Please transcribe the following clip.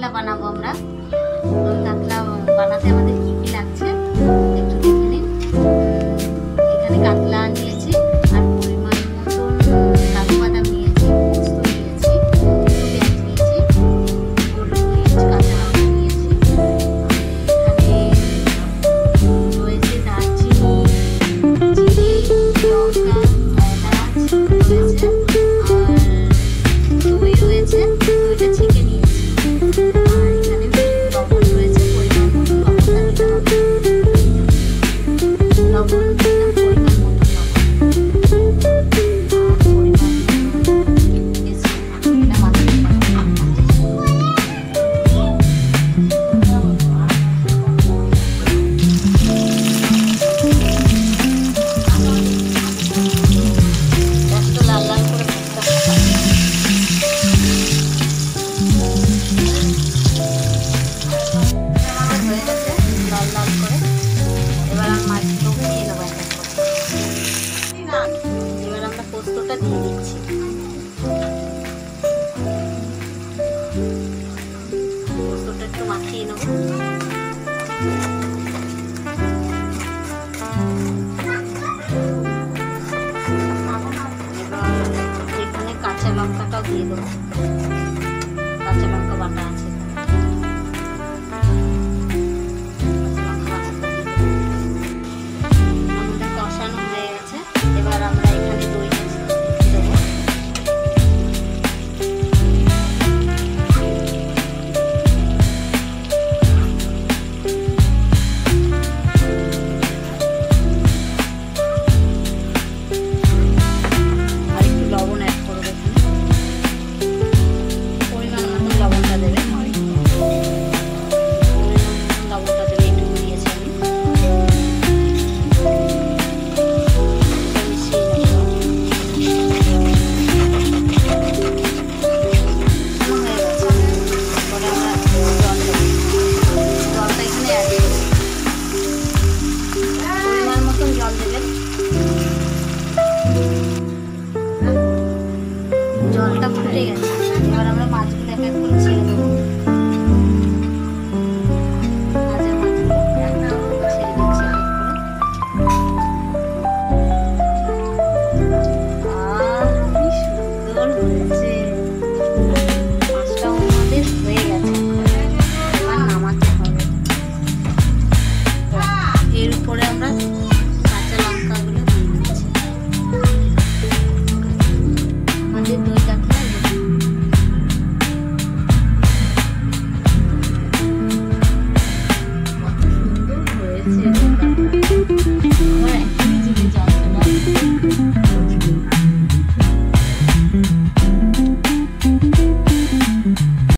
কাতলা বানাবো আমরা। দই কাতলা বানাতে আমাদের কি কি লাগছে একটু দেখে নিন। এখানে কাতলা নিয়েছি, আর পরিমাণ মতন কাজু বাদাম নিয়েছি, পোস্ত নিয়েছি, পেঁয়াজ নিয়েছি, গোলমরিচ, কাঁচা লঙ্কা নিয়েছি। এখানে রয়েছে দারচিনি, জিরে, লঙ্কা, এলাচ রয়েছে, আর দই রয়েছে, দইটা ছেঁকে নিয়েছি। আর এখানে লবণ রয়েছে, পরিমাণ মতো লবণটা দিতে হবে। লবণ দিলাম, পরিমাণ মতো লবণ, আর পরিমাণ মতো এটা মাখিয়ে নিলাম। একটু লাল লাল করে ভাজতে হবে। আমাদের হয়ে গেছে লাল লাল করে। এবার আমি মাছগুলো উঠিয়ে নেবো একটা করে। এবার আমরা পোস্তটা দিয়ে দিচ্ছি। পোস্তটা একটু মাখিয়ে নেবো।